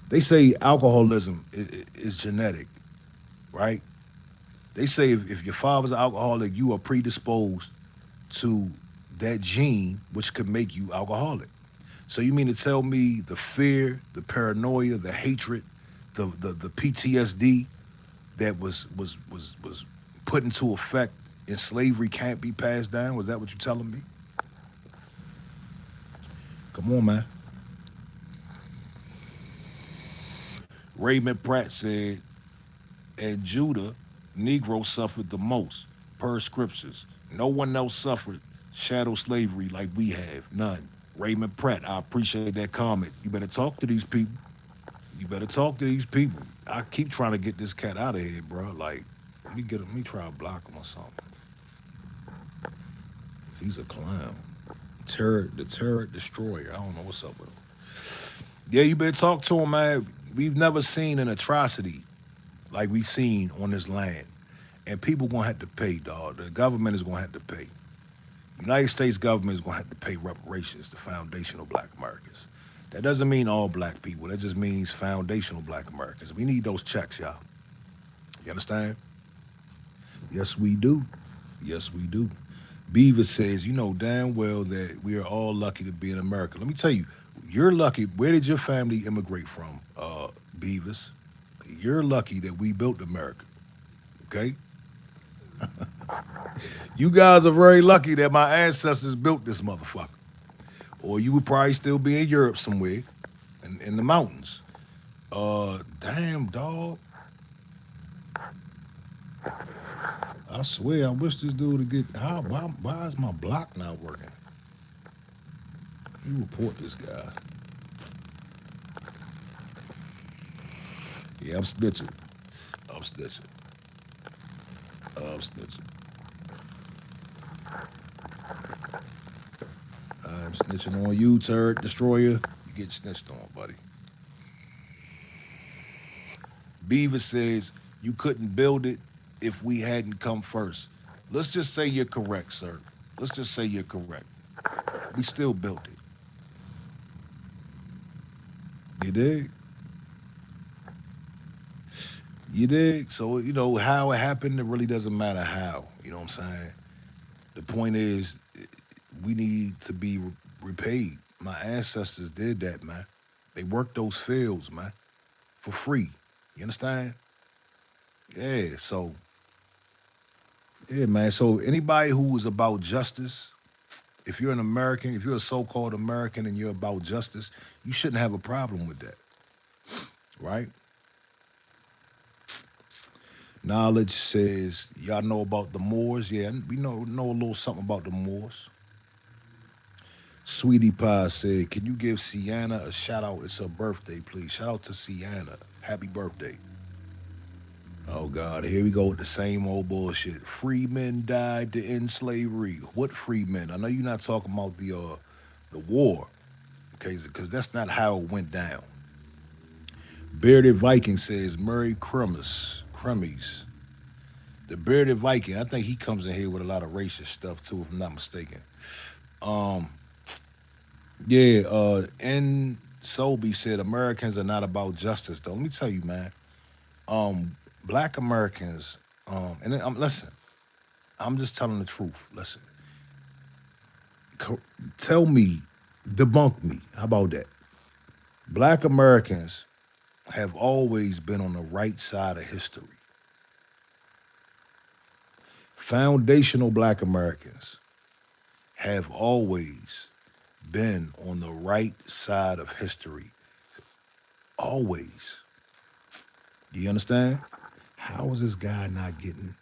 They say alcoholism is genetic, right? They say if your father's an alcoholic, you are predisposed to that gene, which could make you alcoholic. So you mean to tell me the fear, the paranoia, the hatred, the PTSD that was put into effect in slavery can't be passed down? Was that what you're telling me? Come on, man. Raymond Pratt said, and Judah, Negro suffered the most, per scriptures. No one else suffered shadow slavery like we have. None. Raymond Pratt, I appreciate that comment. You better talk to these people. You better talk to these people. I keep trying to get this cat out of here, bro. Like, let me get him. Let me try to block him or something. He's a clown. The terror destroyer. I don't know what's up with him. Yeah, you better talk to him, man. We've never seen an atrocity like we've seen on this land. And people gonna have to pay, dog. The government is gonna have to pay. United States government is gonna have to pay reparations to foundational black Americans. That doesn't mean all black people. That just means foundational black Americans. We need those checks, y'all. You understand? Yes, we do. Yes, we do. Beaver says, you know damn well that we are all lucky to be in America. Let me tell you, you're lucky. Where did your family immigrate from, Beavers? You're lucky that we built America. Okay? You guys are very lucky that my ancestors built this motherfucker. Or you would probably still be in Europe somewhere in the mountains. Damn, dog. I swear, I wish this dude would get. Why is my block not working? You report this guy. Yeah, I'm snitching. I'm snitching. I'm snitching. I'm snitching on you, turd destroyer. You get snitched on, buddy. Beaver says you couldn't build it if we hadn't come first. Let's just say you're correct, sir. Let's just say you're correct. We still built it. You dig? You dig? So, you know, how it happened, it really doesn't matter how. You know what I'm saying? The point is, we need to be repaid. My ancestors did that, man. They worked those fields, man, for free. You understand? Yeah, so, yeah, man. So anybody who is about justice, if you're an American, if you're a so-called American and you're about justice, you shouldn't have a problem with that, right? Knowledge says, y'all know about the Moors? Yeah, we know a little something about the Moors. Sweetie Pie said, can you give Sienna a shout out? It's her birthday, please. Shout out to Sienna. Happy birthday. Oh God, here we go with the same old bullshit. Free men died to end slavery. What free men? I know you're not talking about the war, okay? Because that's not how it went down. Bearded Viking says Murray Crummies. The Bearded Viking, I think he comes in here with a lot of racist stuff too, if I'm not mistaken. Um, yeah, N. Sobey said Americans are not about justice, though. Let me tell you, man. Black Americans, and then, listen, I'm just telling the truth. Listen, co- tell me, debunk me. How about that? Black Americans have always been on the right side of history. Foundational Black Americans have always been on the right side of history. Always. Do you understand? How is this guy not getting?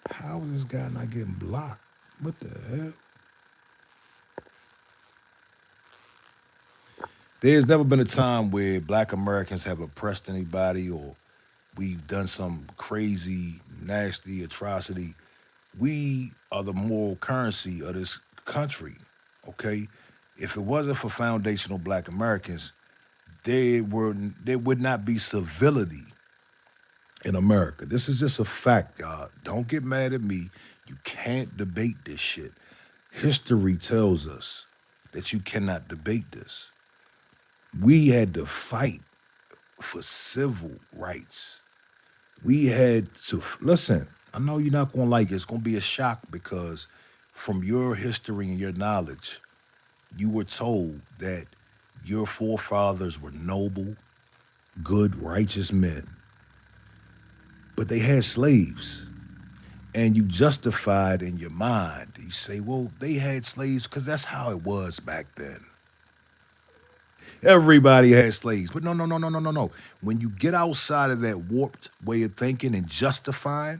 How is this guy not getting blocked? What the hell? There's never been a time where Black Americans have oppressed anybody or we've done some crazy, nasty atrocity. We are the moral currency of this country. Okay, if it wasn't for foundational Black Americans, there would not be civility in America. This is just a fact, y'all. Don't get mad at me. You can't debate this shit. History tells us that you cannot debate this. We had to fight for civil rights. We had to listen. I know you're not gonna like it. It's gonna be a shock because from your history and your knowledge, you were told that your forefathers were noble, good, righteous men, but they had slaves. And you justified in your mind. You say, well, they had slaves because that's how it was back then. Everybody had slaves. But no, no, no, no, no, no, no. When you get outside of that warped way of thinking and justifying,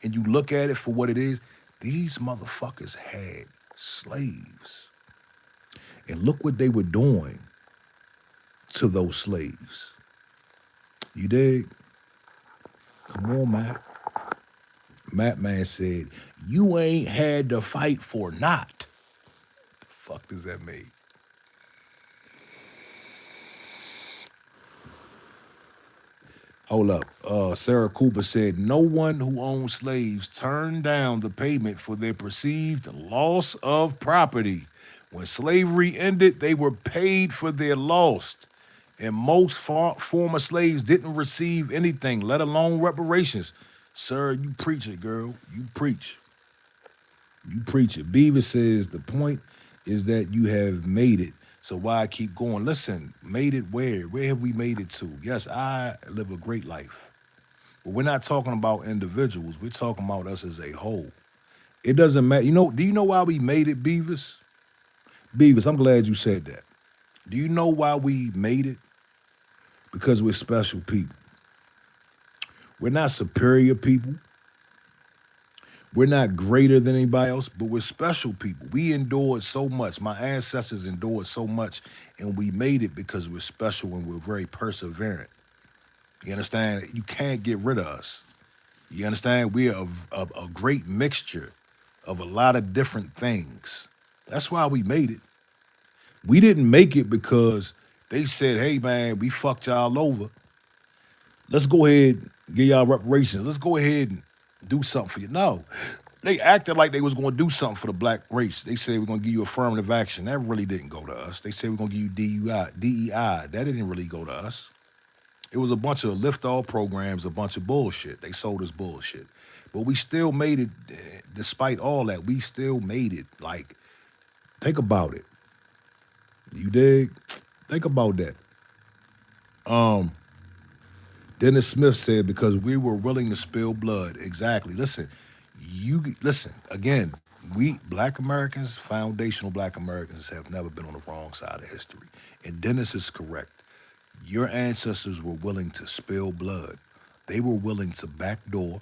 and you look at it for what it is, these motherfuckers had slaves. And look what they were doing to those slaves. You dig? Come on, man. Matt Man said, you ain't had to fight for not. The fuck does that mean? Hold up. Sarah Cooper said, no one who owned slaves turned down the payment for their perceived loss of property. When slavery ended, they were paid for their loss. And most former slaves didn't receive anything, let alone reparations. Sir, you preach it, girl. You preach. You preach it. Beaver says the point is that you have made it. So why keep going? Listen, made it where? Where have we made it to? Yes, I live a great life. But we're not talking about individuals. We're talking about us as a whole. It doesn't matter. Do you know why we made it, Beavis? Beavis, I'm glad you said that. Do you know why we made it? Because we're special people. We're not superior people. We're not greater than anybody else, but we're special people. We endured so much. My ancestors endured so much, and we made it because we're special and we're very perseverant. You understand? You can't get rid of us. You understand? We're a great mixture of a lot of different things. That's why we made it. We didn't make it because they said, hey, man, we fucked y'all over. Let's go ahead and give y'all reparations. Let's go ahead and do something for you. No, they acted like they was going to do something for the black race. They said we're going to give you affirmative action. That really didn't go to us. They said we're going to give you DEI. That didn't really go to us. It was a bunch of lift all programs, a bunch of bullshit. They sold us bullshit. But we still made it, despite all that, we still made it. Like, think about it. You dig? Think about that. Um, Dennis Smith said, because we were willing to spill blood. Exactly. Listen again. We Black Americans, foundational Black Americans, have never been on the wrong side of history. And Dennis is correct. Your ancestors were willing to spill blood. They were willing to backdoor.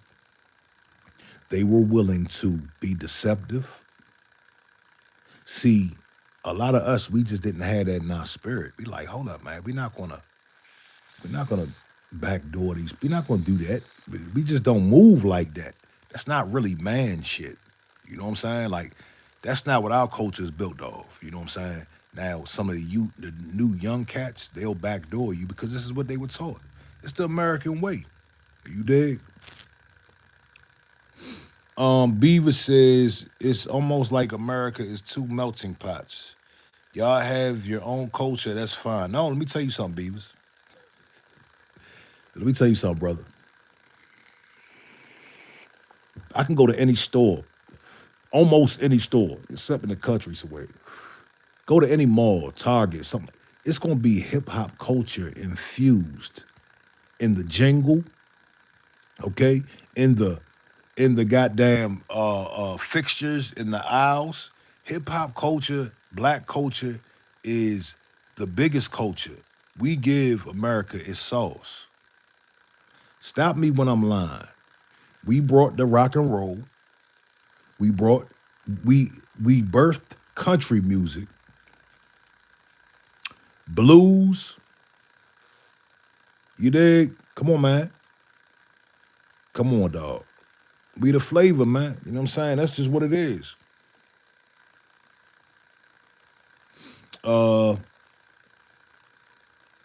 They were willing to be deceptive. See, a lot of us, we just didn't have that in our spirit. We like, hold up, man. We're not gonna backdoor these. We're not gonna do that. We just don't move like that. That's not really man shit. You know what I'm saying? Like, That's not what our culture is built off. You know what I'm saying? Now, some of the new young cats, they'll backdoor you because this is what they were taught. It's the American way. You dig? Beaver says it's almost like America is two melting pots. Y'all have your own culture. That's fine. No, let me tell you something, Beavers. Let me tell you something, brother. I can go to any store, almost any store, except in the country somewhere. Go to any mall, Target, something. It's gonna be hip hop culture infused in the jingle, okay, in the goddamn fixtures in the aisles. Hip hop culture, black culture is the biggest culture. We give America its sauce. Stop me when I'm lying. We brought the rock and roll. We brought we we birthed country music, blues. You dig? Come on, man. Come on, dog. We the flavor, man. You know what I'm saying? That's just what it is. Uh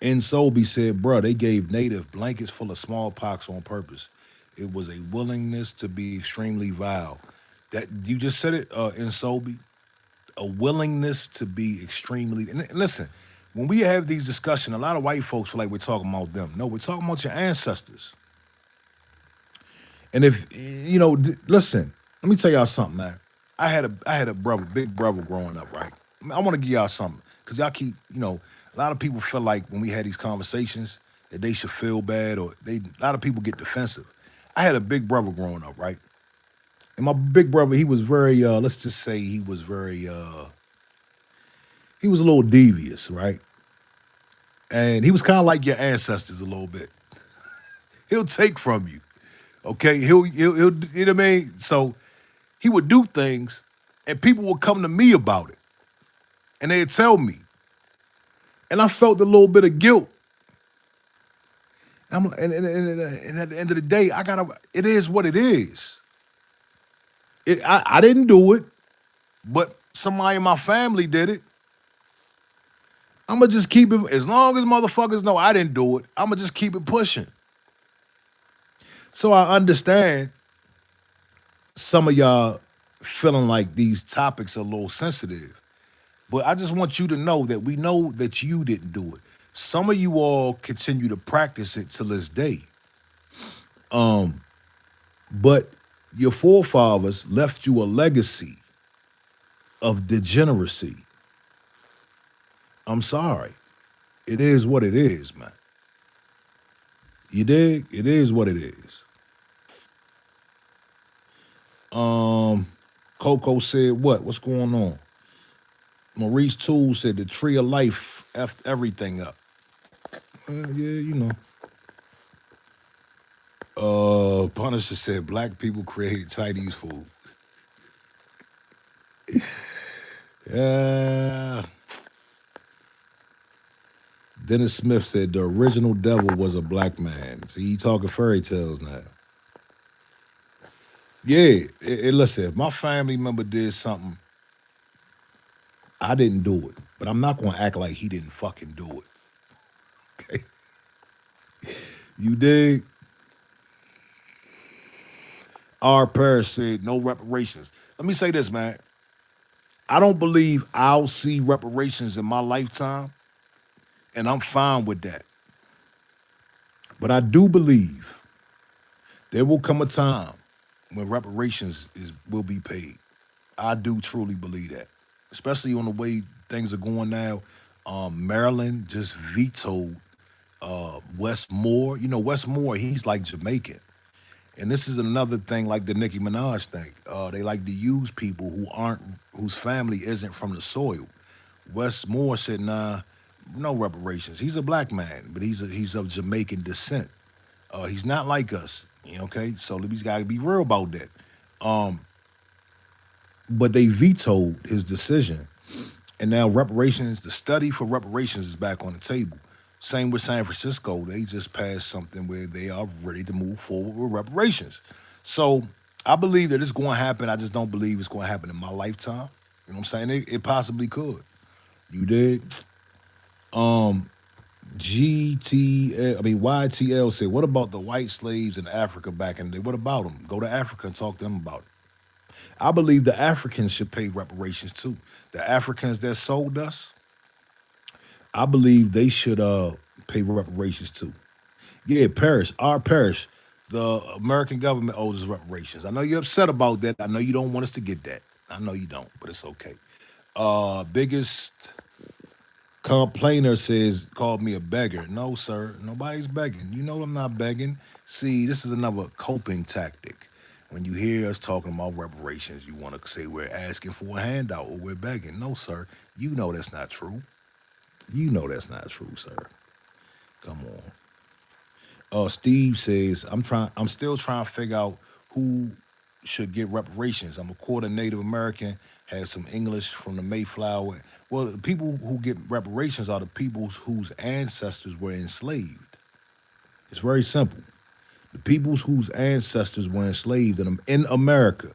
Insolby said, bruh, they gave native blankets full of smallpox on purpose. It was a willingness to be extremely vile. That you just said it, Insolby. A willingness to be extremely and listen, when we have these discussions, a lot of white folks feel like we're talking about them. No, we're talking about your ancestors. And if you know, listen, let me tell y'all something, man. I had a brother, big brother growing up, right? I want to give y'all something because y'all keep, a lot of people feel like when we had these conversations that they should feel bad or they. A lot of people get defensive. I had a big brother growing up, right? And my big brother, he was very, let's just say, he was a little devious, right? And he was kind of like your ancestors a little bit. He'll take from you, okay? He'll you know what I mean? So he would do things, and people would come to me about it, and they'd tell me, and I felt a little bit of guilt. And at the end of the day, I gotta. It is what it is. I didn't do it, but somebody in my family did it. I'm gonna just keep it as long as motherfuckers know I didn't do it. I'm gonna just keep it pushing. So I understand some of y'all feeling like these topics are a little sensitive. But I just want you to know that we know that you didn't do it. Some of you all continue to practice it till this day. Um, but your forefathers left you a legacy of degeneracy. I'm sorry. It is what it is, man. You dig? It is what it is. Um, Coco said what? What's going on? Maurice Toole said the tree of life effed everything up. Yeah, you know. Punisher said black people created Chinese food. Yeah. Dennis Smith said the original devil was a black man. See, he talking fairy tales now. Yeah, listen, if my family member did something, I didn't do it. But I'm not gonna act like he didn't fucking do it. Okay. You dig? R. Paris said no reparations. Let me say this, man. I don't believe I'll see reparations in my lifetime, and I'm fine with that. But I do believe there will come a time when reparations will be paid. I do truly believe that, especially on the way things are going now. Maryland just vetoed Westmore. You know, Westmore, he's like Jamaican. And this is another thing like the Nicki Minaj thing. They like to use people whose family isn't from the soil. Wes Moore said, nah, no reparations. He's a black man, but he's of Jamaican descent. He's not like us. Okay? So we gotta be real about that. Um, but they vetoed his decision. And now reparations, the study for reparations is back on the table. Same with San Francisco. They just passed something where they are ready to move forward with reparations. So I believe that it's going to happen. I just don't believe it's going to happen in my lifetime. You know what I'm saying? It possibly could. You did. Um, YTL said, what about the white slaves in Africa back in the day? What about them? Go to Africa and talk to them about it. I believe the Africans should pay reparations too. The Africans that sold us, I believe they should pay reparations too. Yeah, Parish, our parish, the American government owes us reparations. I know you're upset about that. I know you don't want us to get that. I know you don't, but it's okay. Biggest complainer says, called me a beggar. No, sir, nobody's begging. You know I'm not begging. See, this is another coping tactic. When you hear us talking about reparations, you want to say we're asking for a handout or we're begging. No, sir, you know that's not true. You know that's not true, sir. Come on. Steve says, I'm still trying to figure out who should get reparations. I'm a quarter Native American, have some English from the Mayflower. Well, the people who get reparations are the people whose ancestors were enslaved. It's very simple. The peoples whose ancestors were enslaved in America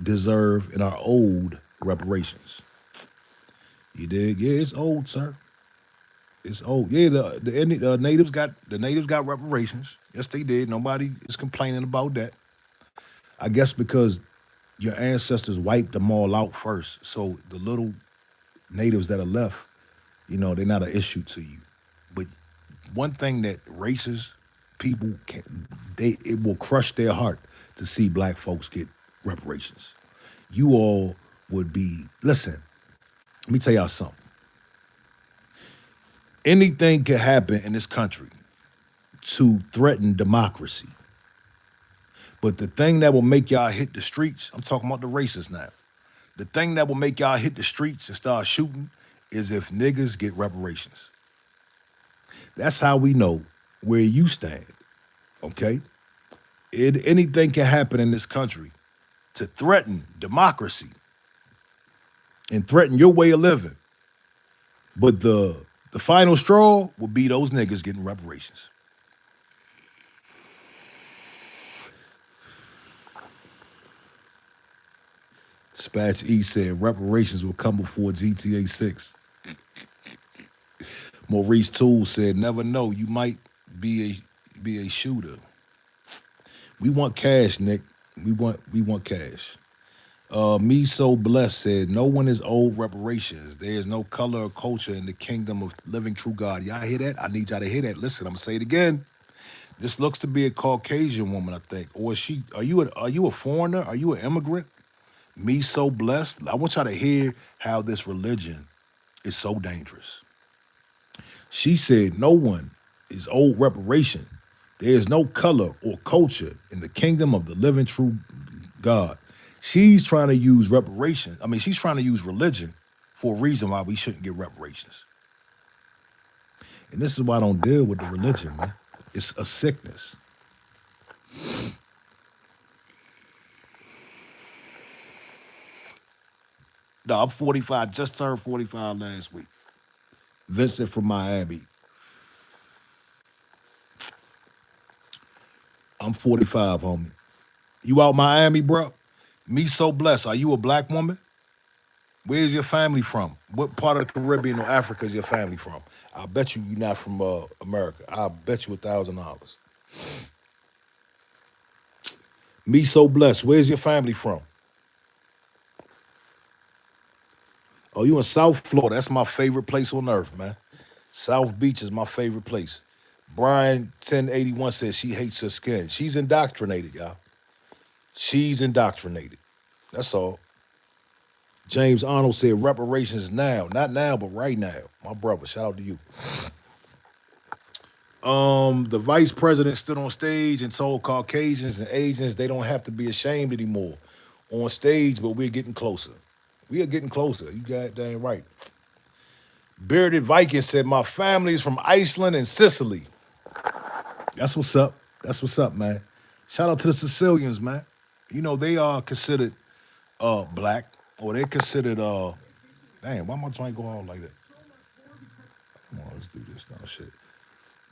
deserve and are owed reparations. You dig? Yeah, it's old, sir. It's old. Yeah, the natives got reparations. Yes, they did. Nobody is complaining about that. I guess because your ancestors wiped them all out first. So the little natives that are left, they're not an issue to you. But one thing that racist people can it will crush their heart to see black folks get reparations. You all would be listen, let me tell y'all something. Anything can happen in this country to threaten democracy. But the thing that will make y'all hit the streets, I'm talking about the racists now. The thing that will make y'all hit the streets and start shooting is if niggas get reparations. That's how we know where you stand, okay? Anything can happen in this country to threaten democracy and threaten your way of living. But the final straw will be those niggas getting reparations. Spatch E said reparations will come before GTA 6. Maurice Toole said, never know, you might be a shooter. We want cash, Nick. We want cash. Me so blessed said, no one is owed reparations. There is no color or culture in the kingdom of living true God. Y'all hear that? I need y'all to hear that. Listen, I'm gonna say it again. This looks to be a Caucasian woman, I think. Or is she? Are you a foreigner? Are you an immigrant? Me so blessed. I want y'all to hear how this religion is so dangerous. She said, no one is owed reparation. There is no color or culture in the kingdom of the living true God. She's trying to use reparation. I mean, she's trying to use religion for a reason why we shouldn't get reparations. And this is why I don't deal with the religion, man. It's a sickness. No, I'm 45, just turned 45 last week. Vincent from Miami. I'm 45, homie. You out Miami, bro? Me so blessed. Are you a black woman? Where's your family from? What part of the Caribbean or Africa is your family from? I bet you're not from America. I bet you $1,000. Me so blessed. Where's your family from? Oh, you in South Florida. That's my favorite place on earth, man. South Beach is my favorite place. Brian 1081 says she hates her skin. She's indoctrinated, y'all. She's indoctrinated. That's all. James Arnold said reparations now. Not now, but right now. My brother, shout out to you. The vice president stood on stage and told Caucasians and Asians they don't have to be ashamed anymore on stage, but we're getting closer. We are getting closer. You got dang right. Bearded Viking said, my family is from Iceland and Sicily. That's what's up. That's what's up, man. Shout out to the Sicilians, man. They are considered black, or they're considered damn, why am I trying to go out like that? Come on, let's do this now. Shit.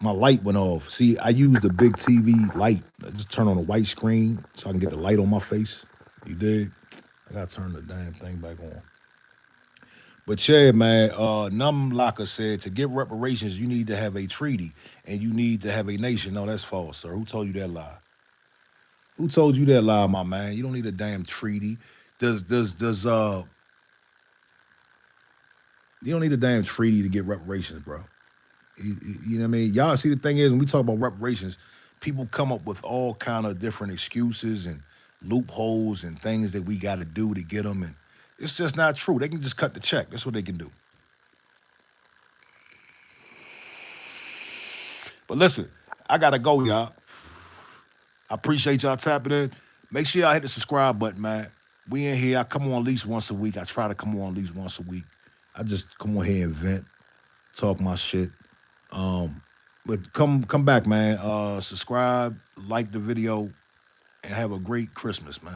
My light went off. See, I use the big TV light. I just turn on a white screen so I can get the light on my face. You dig? I gotta turn the damn thing back on. But yeah, man, Num Locker said to get reparations, you need to have a treaty and you need to have a nation. No, that's false, sir. Who told you that lie? Who told you that lie, my man? You don't need a damn treaty. Does you don't need a damn treaty to get reparations, bro. You know what I mean? Y'all see the thing is when we talk about reparations, people come up with all kind of different excuses and loopholes and things that we got to do to get them, and it's just not true. They can just cut the check. That's what they can do. But listen, I gotta go, y'all. I appreciate y'all tapping in. Make sure y'all hit the subscribe button, man. We in here. I come on at least once a week. I try to come on at least once a week. I just come on here and vent, talk my shit. Um, but come back, man. Subscribe, like the video, and have a great Christmas, man.